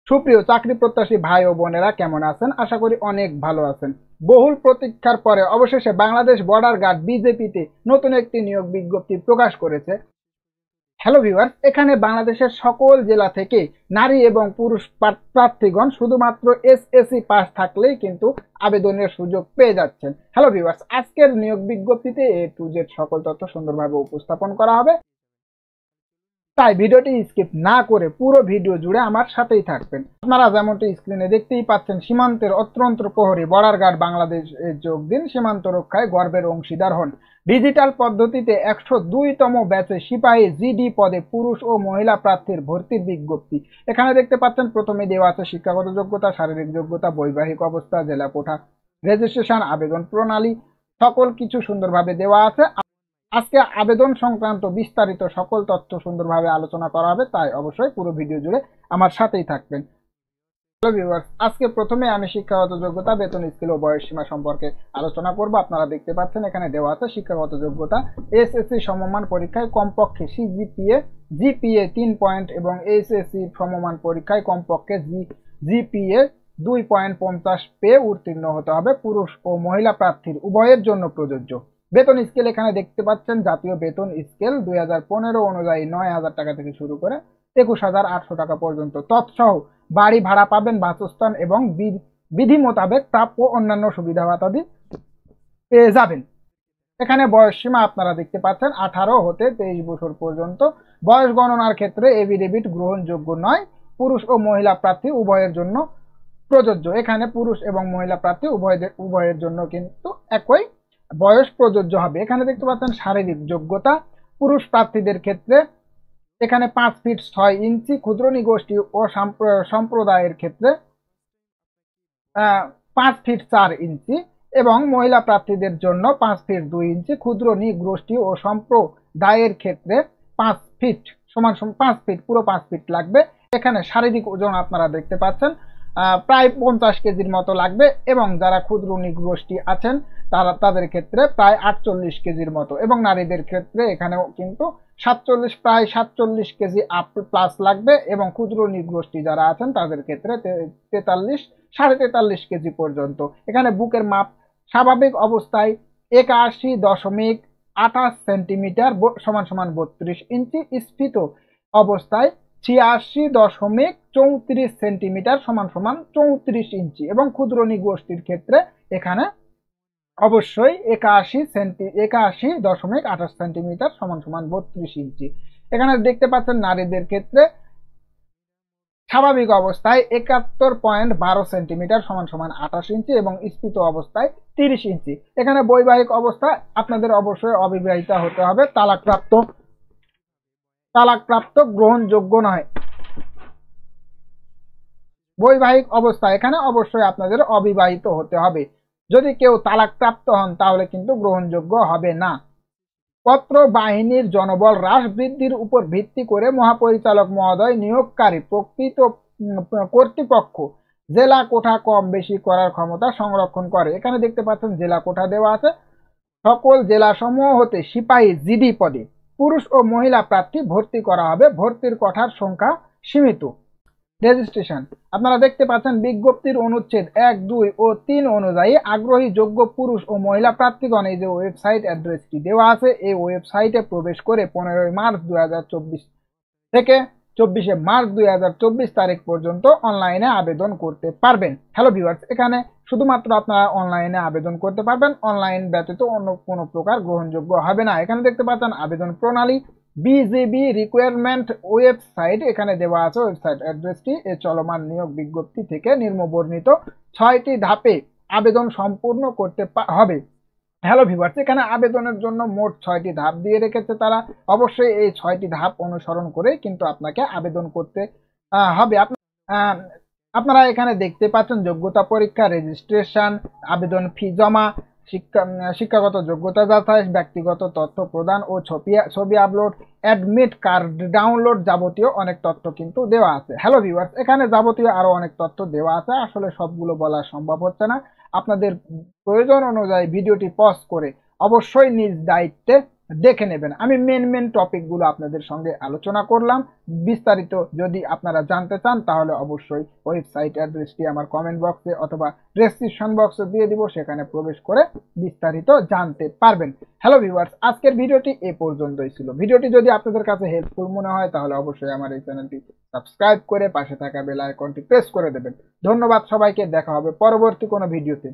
সুপ্রিয় চাকরি প্রত্যাশী ভাই ও বোনেরা কেমন আছেন? আশা করি অনেক ভালো আছেন। বহুল প্রতীক্ষার পরে অবশেষে বাংলাদেশ বর্ডার গার্ড বিজেপিতে নতুন একটি নিয়োগ বিজ্ঞপ্তি প্রকাশ করেছে। হ্যালো ভিউয়ার্স, এখানে বাংলাদেশের সকল জেলা থেকে নারী এবং পুরুষ প্রার্থীগণ শুধুমাত্র এসএসসি পাস থাকলেই কিন্তু আবেদনের সুযোগ পেয়ে যাচ্ছেন। হ্যালো ভিউয়ার্স, আজকের নিয়োগ বিজ্ঞপ্তিতে এ টু জেড সকল তথ্য সুন্দরভাবে উপস্থাপন করা হবে, তাই ভিডিওটি স্কিপ না করে পুরো ভিডিও জুড়ে আমার সাথেই থাকবেন। আপনারা যেমনটি স্ক্রিনে দেখতেই পাচ্ছেন, সীমান্তের অত্যন্ত প্রহরী বর্ডার গার্ড বাংলাদেশে যোগ দিন, সীমান্ত রক্ষায় গর্বের অংশীদার হন। ডিজিটাল পদ্ধতিতে 102তম ব্যাচে সিপাহী জিডি পদে পুরুষ ও মহিলা প্রার্থীর ভর্তির বিজ্ঞপ্তি। এখানে দেখতে পাচ্ছেন প্রথমে দেওয়া আছে শিক্ষাগত যোগ্যতা, শারীরিক যোগ্যতা, বৈবাহিক অবস্থা, জেলা কোঠা, রেজিস্ট্রেশন, আবেদন প্রণালী, সকল কিছু সুন্দরভাবে দেওয়া আছে। আজকে আবেদন সংক্রান্ত বিস্তারিত সকল তথ্য সুন্দরভাবে আলোচনা করা হবে, তাই অবশ্যই পুরো ভিডিও জুড়ে আমার সাথেই থাকবেন। হ্যালো ভিউয়ার্স, আজকে প্রথমে আমি শিক্ষাগত যোগ্যতা, বেতন, স্কেল ও বয়স সীমা সম্পর্কে আলোচনা করব। আপনারা দেখতে পাচ্ছেন এখানে দেওয়া আছে শিক্ষাগত যোগ্যতা এসএসসি সমমান পরীক্ষায় কমপক্ষে জিপিএ 3 পয়েন্ট এবং এইচএসসি সমমান পরীক্ষায় কমপক্ষে জিপিএ 2.50 পেয়ে উত্তীর্ণ হতে হবে। পুরুষ ও মহিলা প্রার্থীর উভয়ের জন্য প্রযোজ্য। বেতন স্কেল এখানে দেখতে পাচ্ছেন জাতীয় বেতন স্কেল 2015 অনুযায়ী 9,000 টাকা থেকে শুরু করে 21,800 টাকা পর্যন্ত। তৎসহ বাড়ি ভাড়া পাবেন, বাসস্থান এবং বিধি মোতাবেক প্রাপ্য অন্যান্য সুবিধা ভাতাদি পেয়ে যাবেন। এখানে বয়স সীমা আপনারা দেখতে পাচ্ছেন 18 হতে 23 বছর পর্যন্ত। বয়স গণনার ক্ষেত্রে এফিডেভিট গ্রহণযোগ্য নয়। পুরুষ ও মহিলা প্রার্থী উভয়ের জন্য প্রযোজ্য। এখানে পুরুষ এবং মহিলা প্রার্থী উভয়ের জন্য কিন্তু একই বয়স প্রযোজ্য হবে। এখানে দেখতে পাচ্ছেন শারীরিক যোগ্যতা পুরুষ প্রার্থীদের ক্ষেত্রে এখানে 5 ফিট 6 ইঞ্চি, ক্ষুদ্র নিগোষ্ঠী ও সম্প্রদায়ের ক্ষেত্রে 5 ফিট 4 ইঞ্চি এবং মহিলা প্রার্থীদের জন্য 5 ফিট 2 ইঞ্চি, ক্ষুদ্র নিগোষ্ঠী ও সম্প্রদায়ের ক্ষেত্রে 5 ফিট সমান 5 ফিট, পুরো 5 ফিট লাগবে। এখানে শারীরিক ওজন আপনারা দেখতে পাচ্ছেন প্রায় 50 কেজির মতো লাগবে এবং যারা ক্ষুদ্র নিগোষ্ঠী আছেন তাদের ক্ষেত্রে প্রায় 48 কেজির মতো এবং নারীদের ক্ষেত্রে এখানেও কিন্তু প্রায় 47 কেজি আপ প্লাস লাগবে এবং ক্ষুদ্র নিগোষ্ঠী যারা আছেন তাদের ক্ষেত্রে 43 কেজি পর্যন্ত। এখানে বুকের মাপ স্বাভাবিক অবস্থায় 81.28 সেন্টিমিটার সমান 32 ইঞ্চি, স্ফীত অবস্থায় 86.34 সেন্টিমিটার সমান 34 ইঞ্চি এবং ক্ষুদ্র নিগোষ্ঠীর ক্ষেত্রে এখানে অবশ্যই 81.28 সেন্টিমিটার সমান 32 ইঞ্চি। এখানে দেখতে পাচ্ছেন নারীদের ক্ষেত্রে স্বাভাবিক অবস্থায় 71.12 সেন্টিমিটার সমান 28 ইঞ্চি এবং স্ফীত অবস্থায় 30 ইঞ্চি। এখানে বৈবাহিক অবস্থা আপনাদের অবশ্যই অবিবাহিতা হতে হবে, তালাকপ্রাপ্ত গ্রহণযোগ্য নয়। বৈবাহিক অবস্থা এখানে অবশ্যই আপনাদের অবিবাহিত হতে হবে। যদি কেউ তালাকপ্রাপ্ত হন তাহলে কিন্তু গ্রহণযোগ্য হবে না। পত্র বাহিনীর জনবল হ্রাস বৃদ্ধির উপর ভিত্তি করে মহাপরিচালক মহোদয় নিয়োগকারী প্রকৃত কর্তৃপক্ষ জেলা কোঠা কম বেশি করার ক্ষমতা সংরক্ষণ করে। এখানে দেখতে পাচ্ছেন জেলা কোঠা দেওয়া আছে। সকল জেলা সমূহ হতে সিপাহী জিডি পদে পুরুষ ও মহিলা প্রার্থী ভর্তি করা হবে। ভর্তির কোঠার সংখ্যা সীমিত। রেজিস্ট্রেশন আপনারা দেখতে পাচ্ছেন বিজ্ঞপ্তির অনুচ্ছেদ 1, 2 ও 3 অনুযায়ী আগ্রহী যোগ্য পুরুষ ও মহিলা প্রার্থীগণ এই যে ওয়েবসাইট অ্যাড্রেসটি দেওয়া আছে এই ওয়েবসাইটে প্রবেশ করে 15 মার্চ 2024 থেকে 24 মার্চ 2024 তারিখ পর্যন্ত অনলাইনে আবেদন করতে পারবেন। হ্যালো ভিউয়ার্স, এখানে শুধুমাত্র আপনারা অনলাইনে আবেদন করতে পারবেন, অনলাইন ব্যতীত অন্য কোনো প্রকার গ্রহণযোগ্য হবে না। এখানে দেখতে পাচ্ছেন আবেদন প্রণালী বিজেবি রিকোয়ারমেন্ট ওয়েবসাইট, এখানে দেওয়া আছে ওয়েবসাইট অ্যাড্রেসটি। এই চলমান নিয়োগ বিজ্ঞপ্তি থেকে নিম্নবর্ণিত 6টি ধাপে আবেদন সম্পূর্ণ করতে হবে। হ্যালো ভিউয়ার্স, এখানে আবেদনের জন্য মোট 6টি ধাপ দিয়ে রেখেছে তারা। অবশ্যই এই 6টি ধাপ অনুসরণ করে কিন্তু আপনাকে আবেদন করতে হবে। আপনারা এখানে দেখতে পাচ্ছেন যোগ্যতা পরীক্ষা, রেজিস্ট্রেশন, আবেদন ফি জমা, শিক্ষাগত যোগ্যতা যাচাই, ব্যক্তিগত তথ্য প্রদান ও ছবি আপলোড, অ্যাডমিট কার্ড ডাউনলোড, যাবতীয় অনেক তথ্য কিন্তু দেওয়া আছে। হ্যালো ভিউয়ার্স, এখানে যাবতীয় আরো অনেক তথ্য দেওয়া আছে, আসলে সবগুলো বলা সম্ভব হচ্ছে না। আপনাদের প্রয়োজন অনুযায়ী ভিডিওটি পজ করে অবশ্যই নিজ দায়িত্বে দেখে নেবেন। আমি মেন টপিকগুলো আপনাদের সঙ্গে আলোচনা করলাম। বিস্তারিত যদি আপনারা জানতে চান তাহলে অবশ্যই ওয়েবসাইট অ্যাড্রেসটি আমার কমেন্ট বক্সে অথবা ডেসক্রিপশন বক্সে দিয়ে দিব, সেখানে প্রবেশ করে বিস্তারিত জানতে পারবেন। হ্যালো ভিউয়ার্স, আজকের ভিডিওটি এ পর্যন্তই ছিল। ভিডিওটি যদি আপনাদের কাছে হেল্পফুল মনে হয় তাহলে অবশ্যই আমার এই চ্যানেলটি সাবস্ক্রাইব করে পাশে থাকা বেল আইকনটি প্রেস করে দেবেন। ধন্যবাদ সবাইকে, দেখা হবে পরবর্তী কোনো ভিডিওতে।